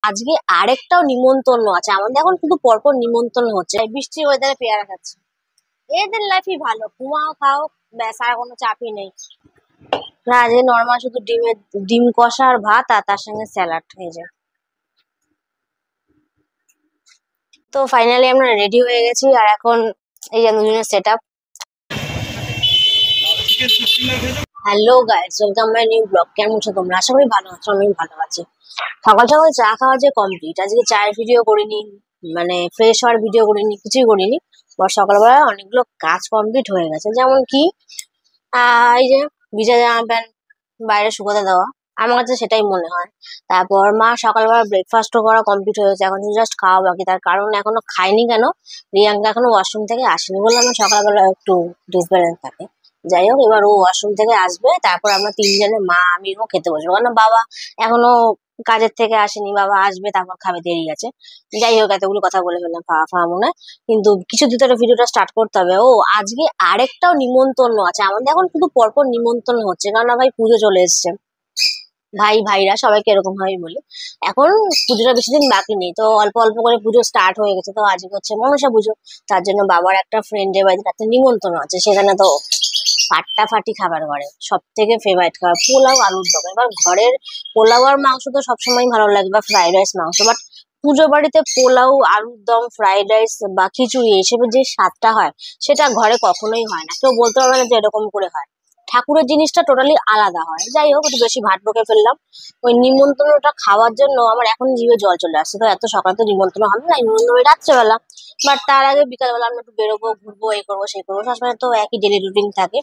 আজকে আরেকটাও নিমন্ত্রণ আছে আমাদের। এখন শুধু পরপর নিমন্ত্রণ হচ্ছে। বৃষ্টির ওয়েদারে পেয়ারা খাচ্ছে। এদের লাইফই ভালো, ঘুমাও খাও, ব্যাস, আর কোনো চাপই নেই। না, আজকে নর্মাল শুধু ডিম কষা আর ভাত, আর তার সঙ্গে স্যালাড হয়ে যায়। তো ফাইনালি আমরা রেডি হয়ে গেছি, আর এখন এই যে দুজনের set up. Hello guys, welcome my new blog. কেমন আছো তোমরা? আশা করি ভালো আছো, আমি ভালো আছি। সকাল সকাল চা খাওয়া যে কমপ্লিট। আজকে চায়ের ভিডিও করিনি, মানে ফ্রেশ হওয়ার ভিডিও করিনি, কিছুই করিনি। সকালবেলা অনেকগুলো কাজ কমপ্লিট হয়ে গেছে, যেমন কি এই যে ভিজা জামা প্যান্ট বাইরে শুকোতে দেওয়া, আমার কাছে সেটাই মনে হয়। তারপর মা সকালবেলা ব্রেকফাস্টও করা কমপ্লিট হয়েছে, এখন জাস্ট খাওয়া বাকি। তার কারণ এখনো খাইনি কেন, রিয়াঙ্কা এখনো ওয়াশরুম থেকে আসেনি। বললাম না সকালবেলা একটু ডিসব্যালেন্স থাকে। যাই হোক, এবার ও ওয়াশরুম থেকে আসবে, তারপর আমরা তিনজনে, মা আমি ও খেতে বসবো। কারণ বাবা এখনো কাজের থেকে আসেনি, বাবা আসবে তারপর খাবে, দেরি আছে। যাই হোক, এতগুলো কথা বলে ফেললাম ফাঁকা মনে হয়। কিন্তু কিছু ভিতরে ভিডিওটা স্টার্ট করতে হবে। ও আজকে আরেকটাও নিমন্ত্রণ আছে আমাদের। এখন শুধু পরপর নিমন্ত্রণ হচ্ছে, কারণ ভাই পুজো চলে এসছে। ভাইরা সবাইকে এরকম ভাবেই বলি। এখন পুজোটা বেশি দিন বাকি নেই, তো অল্প অল্প করে পুজো স্টার্ট হয়ে গেছে। তো আজকে হচ্ছে মনসা পুজো, তার জন্য বাবার একটা ফ্রেন্ডের বাড়িতে একটা নিমন্ত্রণ আছে। সেখানে তো ফাটাফাটি খাবার করে, সব থেকে ফেভারিট খাবার পোলাও আলুর দম। এবার ঘরের পোলাও আর মাংস তো সবসময় ভালো লাগে, বা ফ্রাইড রাইস মাংস, বাট পুজো বাড়িতে পোলাও আলুর দম ফ্রাইড রাইস বা খিচুড়ি এসবের যে স্বাদটা হয়, সেটা ঘরে কখনোই হয় না। কেউ বলতে পারবে না যে এরকম করে হয়। ঠাকুরের জিনিসটা টোটালি আলাদা হয়। যাই হোক, একটু বেশি ভাত বকে ফেললাম। ওই নিমন্ত্রণটা খাওয়ার জন্য আমার এখন জিভে জল চলে আসছে। তো এত সকালে তো নিমন্ত্রণ হবে না, নিমন্ত্রণ ওই রাত্রেবেলা। বাট তার আগে বিকালবেলা আমরা একটু বেরোবো, ঘুরবো, এই করবো সেই করবো, সবসময় তো একই ডেলি রুটিন থাকে।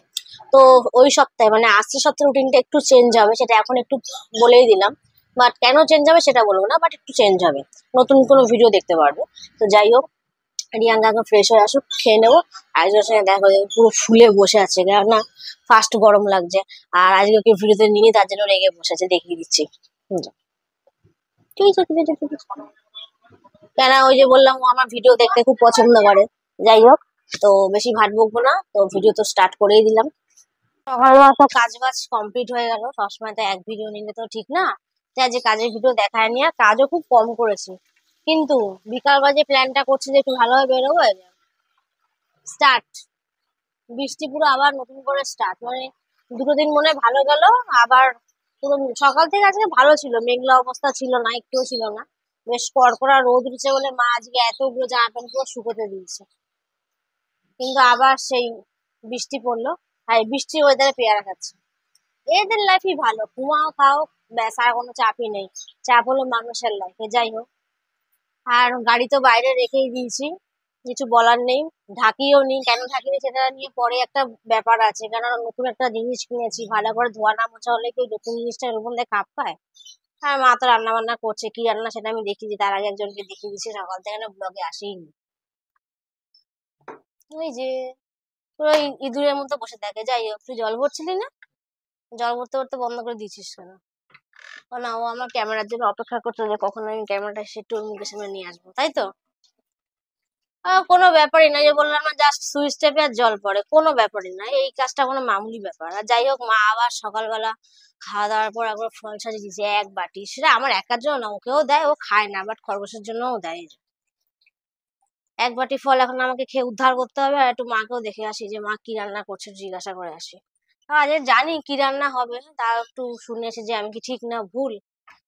তো ওই সপ্তাহে, মানে আসছে সপ্তাহে রুটিনটা একটু চেঞ্জ হবে, সেটা এখন একটু বলেই দিলাম। বাট কেন চেঞ্জ হবে সেটা বলবো না, বাট একটু চেঞ্জ হবে, নতুন কোনো ভিডিও দেখতে পারবো। তো যাই হোক, রিয়াঙ্কা এখন ফ্রেশ হয়ে আসুক, খেয়ে নেবো। আজকের সঙ্গে দেখা হয়ে যাবে, পুরো ফুলে বসে আছে, কেননা ফার্স্ট গরম লাগছে। আর আজকে ওকে ভিডিওতে নিয়ে তার জন্য রেগে বসে আছে, দেখিয়ে দিচ্ছি। ঠিক আছে, ঠিক আছে, ঠিক আছে। কেন, ওই যে বললাম ও আমার ভিডিও দেখতে খুব পছন্দ করে। যাই হোক, তো বেশি ভাট বকবো না, তো ভিডিও তো স্টার্ট করেই দিলাম। সকালবেলা তো কাজ বাজ কমপ্লিট হয়ে গেল। সবসময় তো এক ভিডিও নিলে তো ঠিক না, তাই যে কাজের ভিডিও দেখায় নিয়ে কাজও খুব কম করেছি। কিন্তু বিকাল বাজে প্ল্যানটা করছি যে একটু ভালোভাবে বেরোবো। স্টার্ট, বৃষ্টি পুরো আবার নতুন করে স্টার্ট, মানে দুটো দিন মনে হয় ভালো গেল। আবার পুরো সকাল থেকে আজকে ভালো ছিল, মেঘলা অবস্থা ছিল না, একটুও ছিল না। বেশ কড়কড়া রোদ উঠেছে বলে মা আজকে এতগুলো জামা প্যান্ট পুরো শুকোতে দিয়েছে। কিন্তু আবার সেই বৃষ্টি পড়লো, আর বৃষ্টির ওয়েদারে পেয়ারা খাচ্ছে। এদের লাইফই ভালো, ঘুমাও খাও, ব্যাস, আর কোনো চাপই নেই। চাপ হলো মানুষের লাইফে। যাই হোক, আর গাড়ি তো বাইরে রেখেই দিয়েছি, কিছু বলার নেই। ঢাকিও নি, কেন ঢাকিনি সেটা নিয়ে পরে একটা ব্যাপার আছে। কেন নতুন একটা জিনিস কিনেছি, ভালো করে ধোয়া না মোছা হলে কেউ নতুন জিনিসটা এরকম দিয়ে খাপ পায়। আর মা তো রান্না বান্না করছে, কি রান্না সেটা আমি দেখিয়ে দিই, তার আগে একজনকে দেখিয়ে দিচ্ছি, সকাল থেকে না ব্লগে আসেইনি। ওই যে পুরো ইঁদুরের মতো বসে থাকে। যাই হোক, তুই জল ভরছিলি না? জল ভরতে ভরতে বন্ধ করে দিয়েছিস কেন? ও না, ও আমার ক্যামেরার জন্য অপেক্ষা করছে যে কখন আমি ক্যামেরাটা সে একটু ওর মুখের সামনে নিয়ে আসবো, তাই তো। কোনো ব্যাপারই না, যে বললাম না, জাস্ট সুইচ টেপে আর জল পড়ে, কোনো ব্যাপারই না। এই কাজটা কোনো মামুলি ব্যাপার। আর যাই হোক, মা আবার সকালবেলা খাওয়া দাওয়ার পর একবার ফল সাজিয়ে দিয়েছে এক বাটি। সেটা আমার একার জন্য না, ওকেও দেয়, ও খায় না, বাট খরগোশের জন্যও দেয়। এক বাটি ফল এখন আমাকে খেয়ে উদ্ধার করতে হবে। আর একটু মাকেও দেখে আসি যে মা কি রান্না করছে, জিজ্ঞাসা করে আসি। আজ জানি কি রান্না হবে, তা একটু শুনে এসে যে আমি কি ঠিক না ভুল।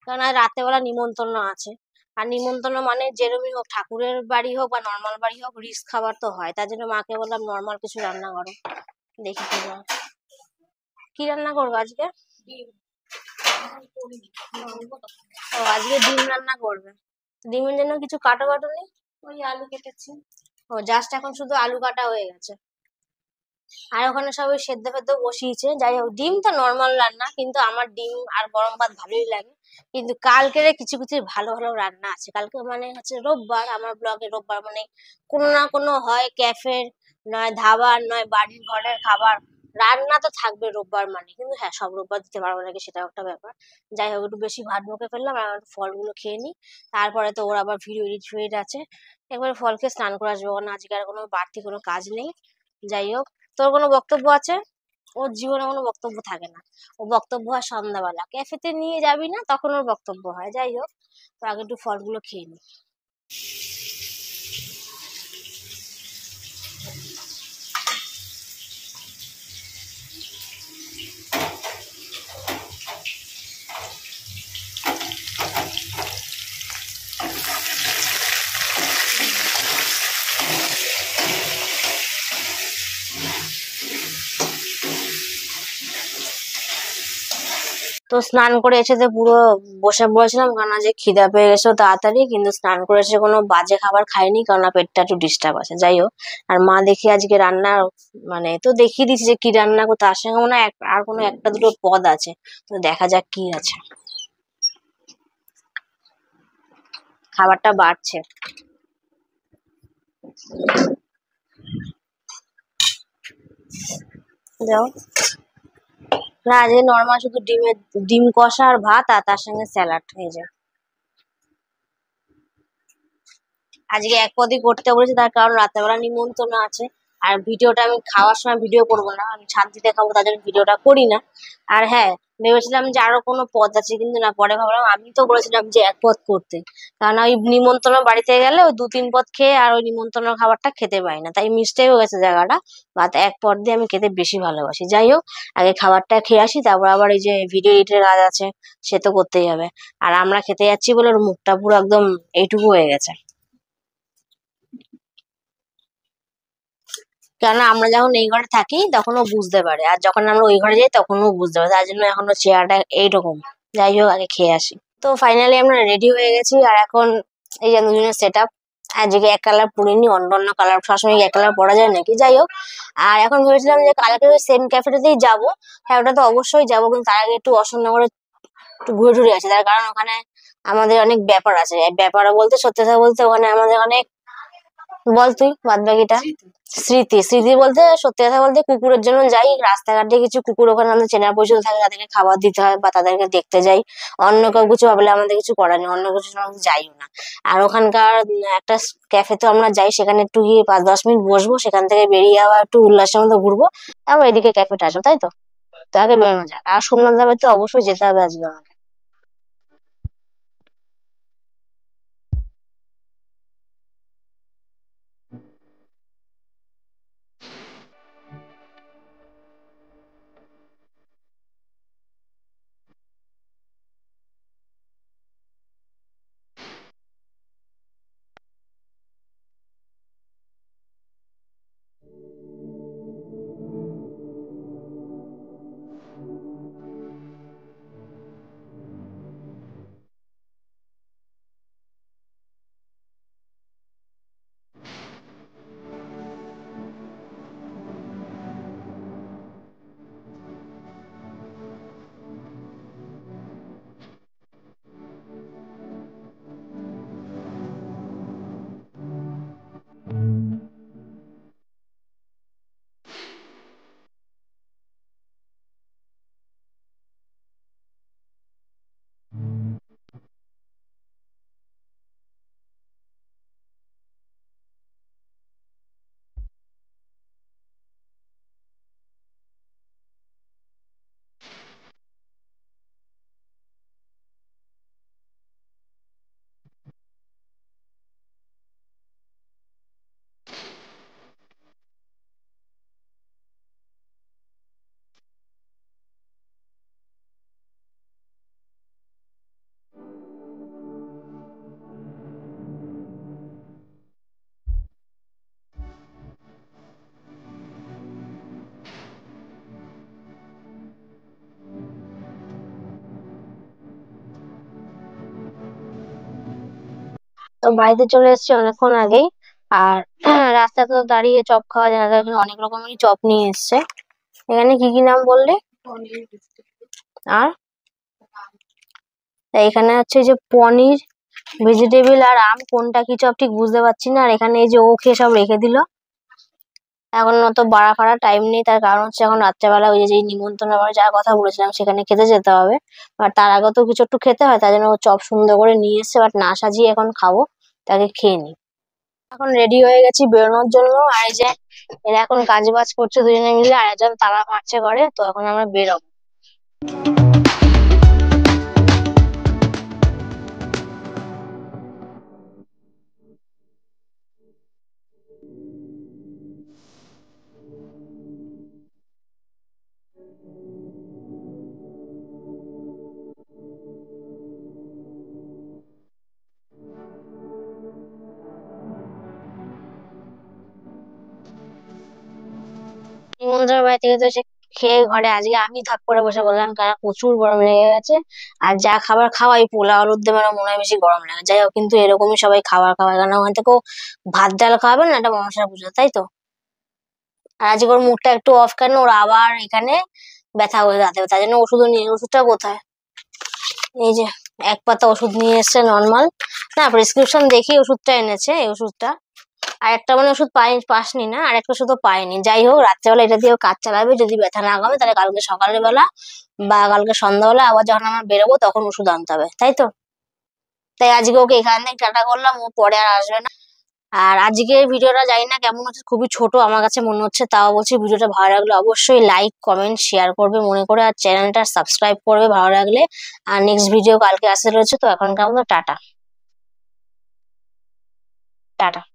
কারণ আজ রাত্রেবেলা নিমন্ত্রণ আছে। আর নিমন্ত্রণ মানে যেরকমই হোক, ঠাকুরের বাড়ি হোক বা নর্মাল বাড়ি হোক, রিস্ক খাবার তো হয়। তার জন্য মাকে বললাম নর্মাল কিছু রান্না করো, দেখি কি হয়। কি রান্না করবো আজকে? ও, আজকে ডিম রান্না করবে। ডিমের জন্য কিছু কাটো নেই? ওই আলু কেটেছি। ও, জাস্ট এখন শুধু আলু কাটা হয়ে গেছে। আর ওখানে সবাই সেদ্ধ ফেদ্ধ বসিয়েছে। যাই হোক, ডিম তো নর্মাল রান্না, কিন্তু আমার ডিম আর গরম ভাত ভালোই লাগে। কিন্তু কালকের কিছু কিছু ভালো ভালো রান্না আছে। কালকে মানে হচ্ছে রোববার, আমার ব্লগে রোববার মানে কোনো না কোনো হয় ক্যাফের, নয় ধাবার, নয় বাড়ির ঘরের খাবার, রান্না তো থাকবে রোববার মানে। কিন্তু হ্যাঁ, সব রোববার দিতে পারবো নাকি সেটাও একটা ব্যাপার। যাই হোক, একটু বেশি ভাত মুখে ফেললাম, আর ফলগুলো খেয়ে নিই। তারপরে তো ওর আবার ভিডিও এডিট আছে, একবার ফলকে স্নান করে আসবো, কারণ আজকে আর কোনো বাড়তি কোনো কাজ নেই। যাই হোক, তোর কোনো বক্তব্য আছে? ওর জীবনে কোনো বক্তব্য থাকে না, ও বক্তব্য হয় সন্ধ্যাবেলা, ক্যাফেতে নিয়ে যাবি না তখন ওর বক্তব্য হয়। যাই হোক, তো আগে একটু ফলগুলো খেয়ে নি। তো স্নান করে এসে তো পুরো বসে পড়েছিলাম, কারণ আজ খিদা পেয়ে গেছে তাড়াতাড়ি, কিন্তু স্নান করে এসে কোনো বাজে খাবার খাইনি, কারণ পেটটা একটু ডিস্টার্ব আছে। যাই হোক, আর মা দেখি আজকে রান্না মানে তো দেখিয়ে দিচ্ছে যে কি রান্না করতে, তার সঙ্গে মনে হয় আর কোনো একটা দুটো পদ আছে, তো দেখা যাক কি আছে। খাবারটা বাড়ছে। যাও না, আজকে নর্মাল শুধু ডিম কষা আর ভাত, আর তার সঙ্গে স্যালাড হয়ে যায়। আজকে এক পদই করতে বলেছি, তার কারণ রাতেরবেলা নিমন্ত্রণ আছে। আর ভিডিওটা আমি খাওয়ার সময় ভিডিও করবো না, আমি শান্তিতে খাবো, তার জন্য ভিডিওটা করি না। আর হ্যাঁ, ভেবেছিলাম যে আরো কোনো পদ আছে, কিন্তু না, পরে ভাবলাম আমি তো বলেছিলাম যে এক পদ করতে, কারণ ওই নিমন্ত্রণ বাড়িতে গেলে ওই 2-3 পদ খেয়ে আর ওই নিমন্ত্রণ খাবারটা খেতে পারি না, তাই মিস্টেক হয়ে গেছে জায়গাটা। বাট এক পদ দিয়ে আমি খেতে বেশি ভালোবাসি। যাই হোক, আগে খাবারটা খেয়ে আসি, তারপর আবার এই যে ভিডিও এডিটের কাজ আছে, সে তো করতেই হবে। আর আমরা খেতে যাচ্ছি বলে ওর মুখটা পুরো একদম এইটুকু হয়ে গেছে। কেননা আমরা যখন এই ঘরে থাকি তখন ও বুঝতে পারে, আর যখন আমরা ওই ঘরে যাই তখন ও বুঝতে পারে, তার জন্য এখনো চেহারাটা এইরকম। যাই হোক, আগে খেয়ে আসি। তো ফাইনালি আমরা রেডি হয়ে গেছি, আর এখন এই যে দুজনের সেট আপ। আজকে এক কালার পরিনি, অন্য অন্য কালার সবসময় এক কালার পরা যায় নাকি। যাই হোক, আর এখন ভেবেছিলাম যে কালকে ওই সেম ক্যাফেটাতেই যাবো। হ্যাঁ, ওটা তো অবশ্যই যাবো, কিন্তু তার আগে একটু অশোকনগরে একটু ঘুরে টুরে আছে, তার কারণ ওখানে আমাদের অনেক ব্যাপার আছে। ব্যাপার বলতে, সত্যি কথা বলতে, ওখানে আমাদের অনেক, বল তুই বাদ বাকিটা। স্মৃতি স্মৃতি বলতে, সত্যি কথা বলতে, কুকুরের জন্য যাই। রাস্তাঘাটে কিছু কুকুর ওখানে আমাদের চেনা পরিচিত থাকে, তাদেরকে খাবার দিতে হয় বা তাদেরকে দেখতে যাই। অন্য কেউ কিছু ভাবলে আমাদের কিছু করার নেই, অন্য কিছু আমরা যাইও না। আর ওখানকার একটা ক্যাফেতে আমরা যাই, সেখানে একটু গিয়ে 5-10 মিনিট বসবো, সেখান থেকে বেরিয়ে আবার একটু উল্লাসের মধ্যে ঘুরবো, আবার এদিকে ক্যাফেটা আসবো, তাই তো। তো আগে বেরোনো যাক, আর সোমনাথ ধামে তো অবশ্যই যেতে হবে আজকে আমাকে। তো বাড়িতে চলে এসেছি অনেকক্ষণ আগেই। আর রাস্তাতে তো দাঁড়িয়ে চপ খাওয়া যায় না, তাই এখানে অনেক রকমেরই চপ নিয়ে এসছে। এখানে কি কি নাম বললে? আর এখানে হচ্ছে যে পনির, ভেজিটেবিল আর আম, কোনটা কি চপ ঠিক বুঝতে পারছি না। আর এখানে এই যে ও খেয়ে সব রেখে দিল। এখন অত বাড়া ফাড়া টাইম নেই, তার কারণ হচ্ছে এখন রাত্রেবেলা ওই যে নিমন্ত্রণ আমরা যার কথা বলেছিলাম সেখানে খেতে যেতে হবে। আর তার আগে তো কিছু একটু খেতে হয়, তাই জন্য ও চপ সুন্দর করে নিয়ে এসছে, বাট না সাজিয়ে এখন খাবো, তাকে খেয়ে নি। এখন রেডি হয়ে গেছি বেরোনোর জন্য। আর এই যে এরা এখন কাজ বাজ করছে দুজনে মিলে, আর একজন তালা মারছে ঘরে। তো এখন আমরা বেরোবো। বন্ধুদের বাড়ি থেকে তো এসে খেয়ে ঘরে আজকে আমি থাক করে বসে বললাম, কারণ প্রচুর গরম লেগে গেছে। আর যা খাবার খাওয়াই পোলাও আলুর দম, আমার মনে হয় বেশি গরম লাগে। যাই হোক, কিন্তু এরকমই সবাই খাবার খাওয়ায়, কারণ ওখান থেকেও ভাত ডাল খাওয়াবেন না, এটা মনসা পুজো, তাই তো। আর আজকে ওর মুডটা একটু অফ, কেন ওর আবার এখানে ব্যথা হয়ে যাবে, তাই জন্য ওষুধও নিয়ে, ওষুধটা কোথায়, এই যে এক পাতা ওষুধ নিয়ে এসছে নর্মাল, না প্রেসক্রিপশন দেখি ওষুধটা এনেছে, এই ওষুধটা। আর একটা মানে ওষুধ পাসনি না, আর একটা ওষুধও পাইনি। যাই হোক, রাত্রেবেলা এটা দিয়েও কাজ চালাবে, যদি ব্যথা না কমে তাহলে কালকে সকালবেলা বা কালকে সন্ধ্যাবেলা আবার যখন আমরা বেরোবো তখন ওষুধ আনতে হবে, তাই তো। তাই আজকে ওকে এখান থেকে টাটা করলাম, ও পরে আর আসবে না। আর আজকে ভিডিওটা জানি না কেমন হচ্ছে, খুবই ছোট আমার কাছে মনে হচ্ছে, তাও বলছি ভিডিওটা ভালো লাগলে অবশ্যই লাইক কমেন্ট শেয়ার করবে মনে করে, আর চ্যানেলটা সাবস্ক্রাইব করবে ভালো লাগলে। আর নেক্সট ভিডিও কালকে আসতে রয়েছে, তো এখনকার মতো টাটা। টাটা।